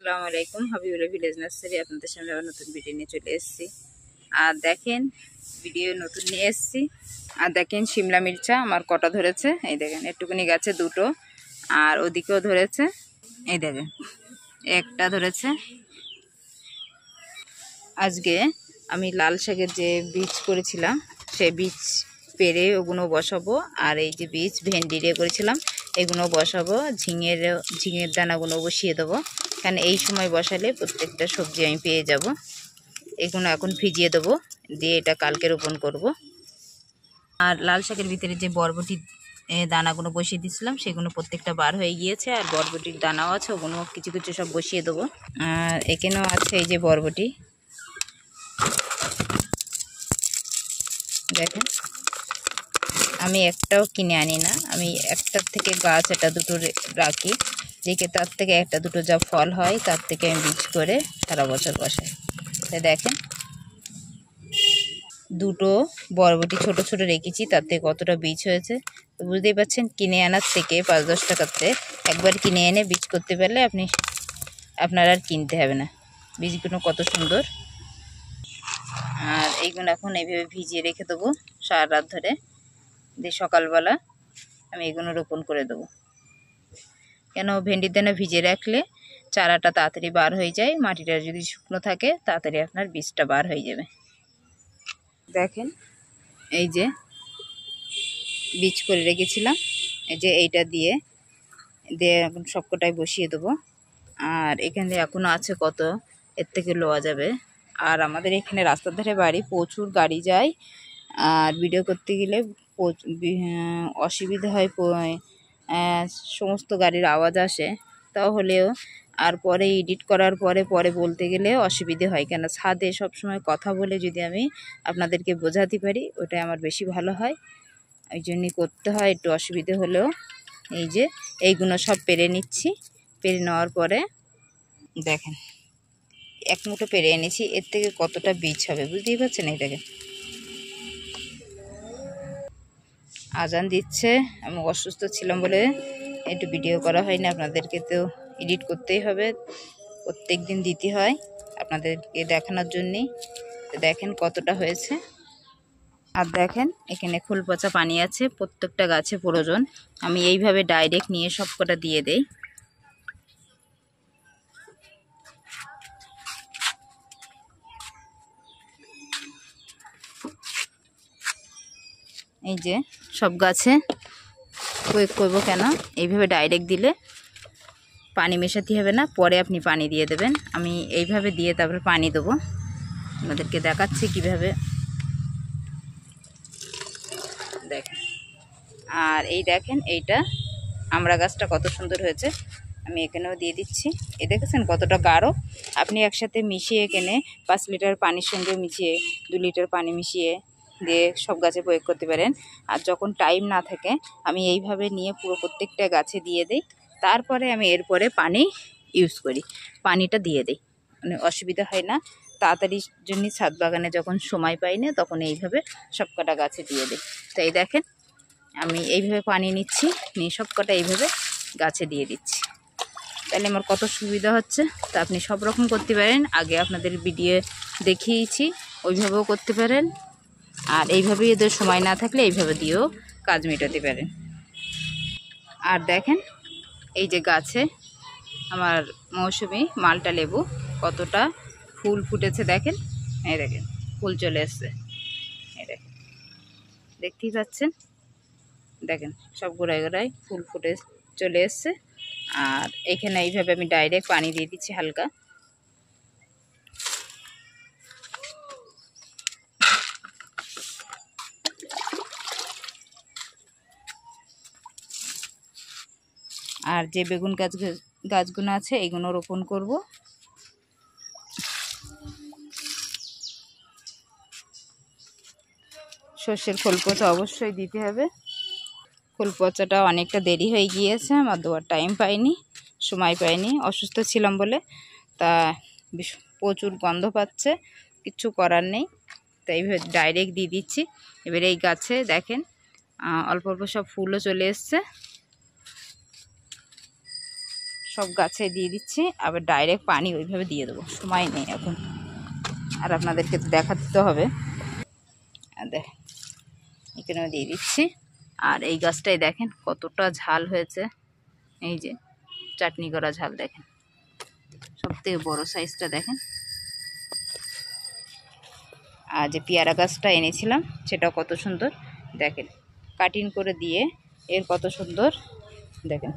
আসসালামু আলাইকুম, Habibullah village nursery আপনাদের সামনে আবার নতুন ভিডিও নিয়ে চলে এসেছি। আর দেখেন ভিডিও নতুন নিয়ে এসেছি। আর দেখেন শিমলা মির্চা আমার কটা ধরেছে, এই দেখেন একটুখানি গাছে দুটো, আর ওদিকেও ধরেছে, এই দেখেন একটা ধরেছে। আজকে আমি লাল শাকের যে বীজ করেছিলাম সেই বীজ পেরে ওগুলো বসাবো, আর এই যে বীজ ভেন্ডি দিয়ে করেছিলাম এগুলো বসাবো, ঝিঙের দানাগুলো বসিয়ে দেবো। কারণ এই সময় বসালে প্রত্যেকটা সবজি আমি পেয়ে যাব। এগুলো এখন ভিজিয়ে দেবো, দিয়ে এটা কালকে রোপণ করব। আর লাল শাকের ভিতরে যে বরবটি দানাগুলো বসিয়ে দিয়েছিলাম সেগুলো প্রত্যেকটা বার হয়ে গিয়েছে, আর বরবটির দানাও আছে, ওগুলো কিছু কিছু সব বসিয়ে দেবো। আর এখানেও আছে এই যে বরবটি, দেখেন আমি একটাও কিনে আনি না, আমি একটার থেকে গাছ এটা দুটো রাখি, রেখে তার থেকে একটা দুটো যা ফল হয় তার থেকে আমি বীজ করে সারা বছর বসাই। তাই দেখেন দুটো বরবটি ছোট ছোট রেখেছি, তাতে কতটা বীজ হয়েছে তো বুঝতেই পারছেন। কিনে আনার থেকে 5-10 টাকাতে একবার কিনে এনে বীজ করতে পারলে আপনার আর কিনতে হবে না। বীজগুলো কত সুন্দর। আর এইগুলো এখন এইভাবে ভিজিয়ে রেখে দেবো সারা রাত ধরে, দিয়ে সকালবেলা আমি এগুলো রোপণ করে দেবো। কেন ভেন্ডির দানা ভিজে রাখলে চারাটা তাড়াতাড়ি বার হয়ে যায়, মাটিটা যদি শুকনো থাকে তাড়াতাড়ি আপনার বীজটা বার হয়ে যাবে। দেখেন এই যে বীজ করে রেখেছিলাম, এই যে এইটা দিয়ে এখন সবকটাই বসিয়ে দেবো। আর এখানে এখনও আছে কত, এর থেকে লওয়া যাবে। আর আমাদের এখানে রাস্তার ধারে বাড়ি, প্রচুর গাড়ি যায়, আর ভিডিও করতে গেলে অসুবিধা হয়, সমস্ত গাড়ির আওয়াজ আসে। তাহলেও আর পরে এডিট করার পরে বলতে গেলে অসুবিধে হয়, কেন ছাদে সবসময় কথা বলে যদি আমি আপনাদেরকে বোঝাতে পারি ওটাই আমার বেশি ভালো হয়। ওই জন্যই করতে হয় একটু অসুবিধে হলেও। এই যে এইগুলো সব পেরে নিচ্ছি, পেরে নেওয়ার পরে দেখেন এক মুঠো পেরে এনেছি, এর থেকে কতটা বীজ হবে বুঝতেই পারছেন। এই দেখেন আজান দিচ্ছে, আমি অসুস্থ ছিলাম বলে একটু ভিডিও করা হয়নি, আপনাদেরকে তো এডিট করতেই হবে, প্রত্যেক দিন দিতে হয় আপনাদেরকে দেখানোর জন্যেই। তো দেখেন কতটা হয়েছে। আর দেখেন এখানে ফুল পচা পানি আছে, প্রত্যেকটা গাছে প্রয়োজন। আমি এইভাবে ডাইরেক্ট নিয়ে সব কটা দিয়ে দেই। এই যে সব গাছে প্রয়োগ করবো, কেন এইভাবে ডাইরেক্ট দিলে পানি মেশাতে হবে না, পরে আপনি পানি দিয়ে দেবেন। আমি এইভাবে দিয়ে তারপরে পানি দেবো, আপনাদেরকে দেখাচ্ছি কিভাবে। দেখেন আর এই দেখেন এইটা আমড়া গাছটা কত সুন্দর হয়েছে, আমি এখানেও দিয়ে দিচ্ছি। এ দেখেছেন কতটা গাঢ়, আপনি একসাথে মিশিয়ে এখানে 5 লিটার পানির সঙ্গে মিশিয়ে 2 লিটার পানি মিশিয়ে দিয়ে সব গাছে প্রয়োগ করতে পারেন। আর যখন টাইম না থাকে আমি এইভাবে নিয়ে পুরো প্রত্যেকটা গাছে দিয়ে দিই, তারপরে আমি এরপরে পানি ইউজ করি, পানিটা দিয়ে দিই, মানে অসুবিধা হয় না। তাড়াতাড়ির জন্য ছাদ বাগানে যখন সময় পাই না তখন এইভাবে সব কটা গাছে দিয়ে দিই। তাই দেখেন আমি এইভাবে পানি নিচ্ছি, নিয়ে সব কটা এইভাবে গাছে দিয়ে দিচ্ছি, তাহলে আমার কত সুবিধা হচ্ছে। তা আপনি সব রকম করতে পারেন, আগে আপনাদের ভিডিও দেখিয়েছি ওইভাবেও করতে পারেন, আর এইভাবেই এদের সময় না থাকলে এইভাবে দিয়েও কাজ মেটাতে পারেন। আর দেখেন এই যে গাছে আমার মৌসুমি মালটা লেবু কতটা ফুল ফুটেছে, দেখেন এই দেখেন ফুল চলে এসছে, এই দেখেন দেখতেই পাচ্ছেন, দেখেন সব গোড়ায় গোড়ায় ফুল ফুটে চলে এসছে। আর এখানে এইভাবে আমি ডাইরেক্ট পানি দিয়ে দিচ্ছি হালকা। আর যে বেগুন গাছগুলো আছে এইগুলো রোপণ করব। সর্ষের খোল পচা অবশ্যই দিতে হবে, খোল পচাটা অনেকটা দেরি হয়ে গিয়েছে, আমার দেওয়ার টাইম পাইনি, সময় পাইনি, অসুস্থ ছিলাম বলে। তা প্রচুর গন্ধ পাচ্ছে, কিচ্ছু করার নেই, তাই এইভাবে ডাইরেক্ট দিয়ে দিচ্ছি। এবার এই গাছে দেখেন অল্প অল্প সব ফুলও চলে এসছে, সব গাছে দিয়ে দিচ্ছি, আবার ডাইরেক্ট পানি ওইভাবে দিয়ে দেবো, সময় নেই এখন, আর আপনাদেরকে তো দেখাতে তো হবে। দেখ এখানেও দিয়ে দিচ্ছি। আর এই গাছটাই দেখেন কতটা ঝাল হয়েছে, এই যে চাটনি করা ঝাল দেখেন, সব থেকে বড়ো সাইজটা দেখেন। আর যে পেয়ারা গাছটা এনেছিলাম সেটাও কত সুন্দর দেখেন, কাটিং করে দিয়ে এর কত সুন্দর দেখেন,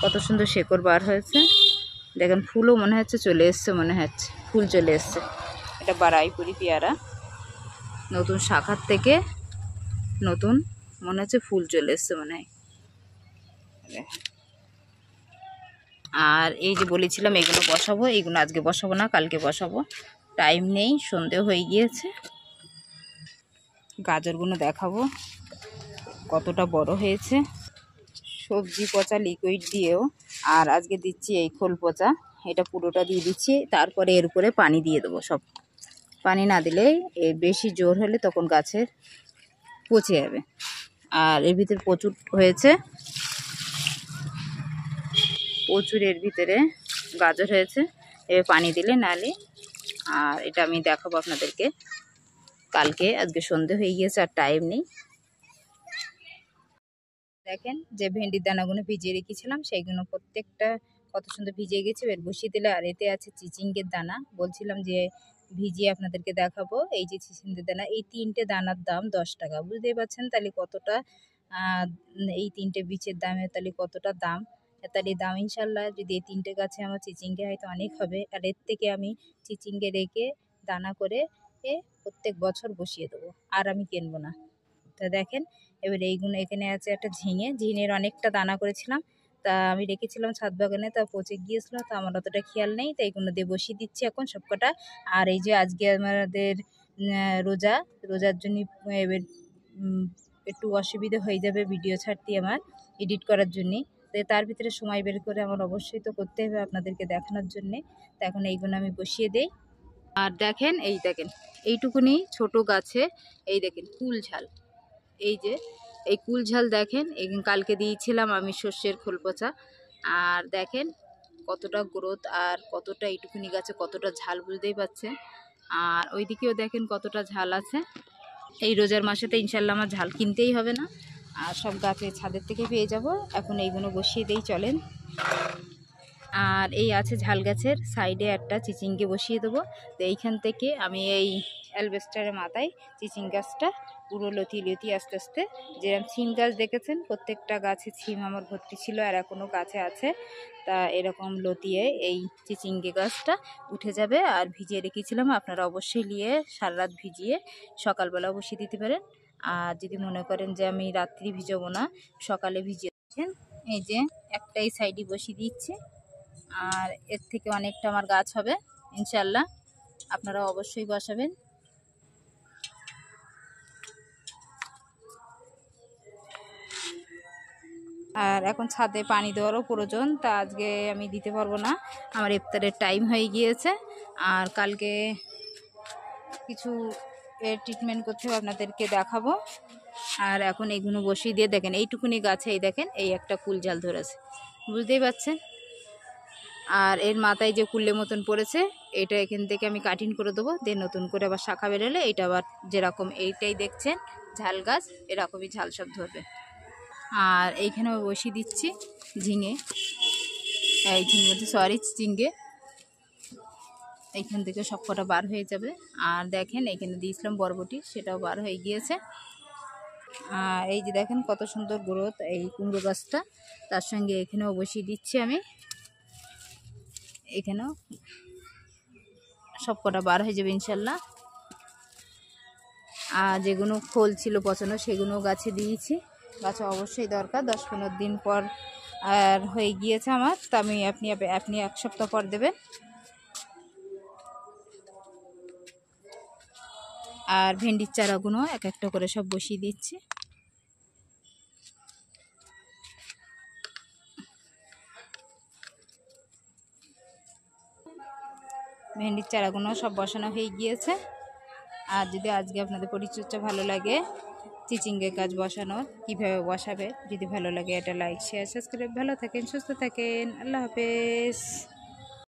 কত সুন্দর শেকড় বার হয়েছে দেখেন। ফুলও মনে হচ্ছে চলে এসছে, মনে হচ্ছে ফুল চলে এসছে। এটা বারাইপুরি পেয়ারা, নতুন শাখার থেকে নতুন মনে হচ্ছে ফুল চলে এসছে মনে হয়। আর এই যে বলেছিলাম এগুলো বসাবো, এইগুলো আজকে বসাবো না, কালকে বসাবো, টাইম নেই, সন্ধে হয়ে গিয়েছে। গাজরগুলো দেখাবো কতটা বড় হয়েছে, সবজি পচা লিকুইড দিয়েও। আর আজকে দিচ্ছি এই খোল পচা, এটা পুরোটা দিয়ে দিচ্ছি, তারপরে এর উপরে পানি দিয়ে দেবো। সব পানি না দিলে এর বেশি জোর হলে তখন গাছের পচে যাবে। আর এর ভিতরে প্রচুর হয়েছে, প্রচুর এর ভিতরে গাজর হয়েছে, এবার পানি দিলে নালে। আর এটা আমি দেখাবো আপনাদেরকে কালকে, আজকে সন্ধে হয়ে গিয়েছে আর টাইম নেই। দেখেন যে ভেন্ডির দানাগুলো ভিজিয়ে রেখেছিলাম সেইগুলো প্রত্যেকটা কত সুন্দর ভিজে গেছে, এর বসিয়ে দিলে। আর এতে আছে চিচিঙ্গের দানা, বলছিলাম যে ভিজিয়ে আপনাদেরকে দেখাবো। এই যে চিচিঙ্গের দানা, এই 3টে দানার দাম 10 টাকা, বুঝতেই পারছেন তাহলে কতটা, এই 3টে বীজের দামে তাহলে কতটা দাম। তাহলে দাম ইনশাল্লাহ যদি এই 3টে গাছে আমার চিচিঙ্গে হয়তো অনেক হবে। আর এর থেকে আমি চিচিঙ্গে রেখে দানা করে প্রত্যেক বছর বসিয়ে দেবো, আর আমি কিনবো না। তা দেখেন এবার এইগুলো, এখানে আছে একটা ঝিঙের অনেকটা দানা করেছিলাম, তা আমি রেখেছিলাম ছাদ বাগানে, তা পচে গিয়েছিলো, তা আমার অতটা খেয়াল নেই, তাই এইগুলো দিয়ে বসিয়ে দিচ্ছি এখন সবকটা। আর এই যে আজকে আমাদের রোজার জন্য এবার একটু অসুবিধা হয়ে যাবে ভিডিও ছাড়তে আমার, এডিট করার জন্যে। তো তার ভিতরে সময় বের করে আমার অবশ্যই তো করতে হবে আপনাদেরকে দেখানোর জন্যে। তো এখন এইগুলো আমি বসিয়ে দেই। আর দেখেন এই দেখেন এইটুকুনি ছোট গাছে এই দেখেন কুল ঝাল, এই যে এই কুল ঝাল দেখেন, কালকে দিয়েছিলাম আমি সর্ষের খোল পচা। আর দেখেন কতটা গ্রোথ, আর কতটা এইটুকুনি গাছে কতটা ঝাল, বুঝতেই পারছেন। আর ওইদিকেও দেখেন কতটা ঝাল আছে। এই রোজার মাসে তো ইনশাল্লাহ আমার ঝাল কিনতেই হবে না, আর সব গাছে ছাদের থেকে পেয়ে যাব। এখন এইগুলো বসিয়ে দেই চলেন। আর এই আছে ঝাল গাছের সাইডে একটা চিচিঙ্গে বসিয়ে দেবো। তো এইখান থেকে আমি এই অ্যালবেস্টারের মাথায় চিচিং গাছটা পুরো লতি আস্তে আস্তে, যেরকম ছিম গাছ দেখেছেন প্রত্যেকটা গাছে ছিম আমার ভর্তি ছিল, আর এখনও গাছে আছে। তা এরকম লতিয়ে এই চিচিঙ্গে গাছটা উঠে যাবে। আর ভিজিয়ে রেখেছিলাম, আপনারা অবশ্যই নিয়ে সারা রাত ভিজিয়ে সকালবেলাও বসিয়ে দিতে পারেন। আর যদি মনে করেন যে আমি রাত্রি ভিজাবো না, সকালে ভিজিয়ে দিচ্ছেন, এই যে একটাই সাইডে বসিয়ে দিচ্ছি। আর এর থেকে অনেকটা আমার গাছ হবে ইনশাল্লাহ, আপনারা অবশ্যই বসাবেন। আর এখন ছাদে পানি দেওয়ারও প্রয়োজন, তা আজকে আমি দিতে পারবো না, আমার ইফতারের টাইম হয়ে গিয়েছে। আর কালকে কিছু ট্রিটমেন্ট করতে হবে, আপনাদেরকে দেখাবো। আর এখন এইগুলো বসিয়ে দিয়ে দেখেন এইটুকুনি গাছে এই দেখেন এই একটা কুল জাল ধরেছে, বুঝতেই পারছেন। আর এর মাথায় যে কুল্লে মতন পড়েছে, এটা এখান থেকে আমি কাটিং করে দেবো, দিয়ে নতুন করে আবার শাখা বেরোলে এটা আবার যেরকম এইটাই দেখছেন ঝাল গাছ, এরকমই ঝাল সব ধরবে। আর এইখানেও বসিয়ে দিচ্ছি ঝিঙে, এই ঝিঙে বলতে সরি চিচিঙ্গে, এইখান থেকে সব কটা বার হয়ে যাবে। আর দেখেন এখানে দিয়েছিলাম বরবটি, সেটাও বার হয়ে গিয়েছে। আর এই যে দেখেন কত সুন্দর গ্রোথ এই কুমড়ো গাছটা, তার সঙ্গে এখানেও বসিয়ে দিচ্ছি আমি, এখানেও সব কটা বার হয়ে যাবে ইনশাল্লাহ। আর যেগুলো খোল ছিল পচানো সেগুলো গাছে দিয়েছি, গাছে অবশ্যই দরকার, 10-15 দিন পর আর হয়ে গিয়েছে আমার, তা আমি আপনি 1 সপ্তাহ পর দেবেন। আর ভেন্ডির চারাগুলো এক একটা করে সব বসিয়ে দিচ্ছি। ভেন্ডির চারাগুলো সব বসানো হয়ে গিয়েছে। আর যদি আজকে আপনাদের পরিচর্যা ভালো লাগে চিচিঙ্গা গাছ বসানোর, কিভাবে বসাবে। যদি ভালো লাগে এটা লাইক শেয়ার সাবস্ক্রাইব। ভালো থাকেন, সুস্থ থাকেন, আল্লাহ হাফেজ।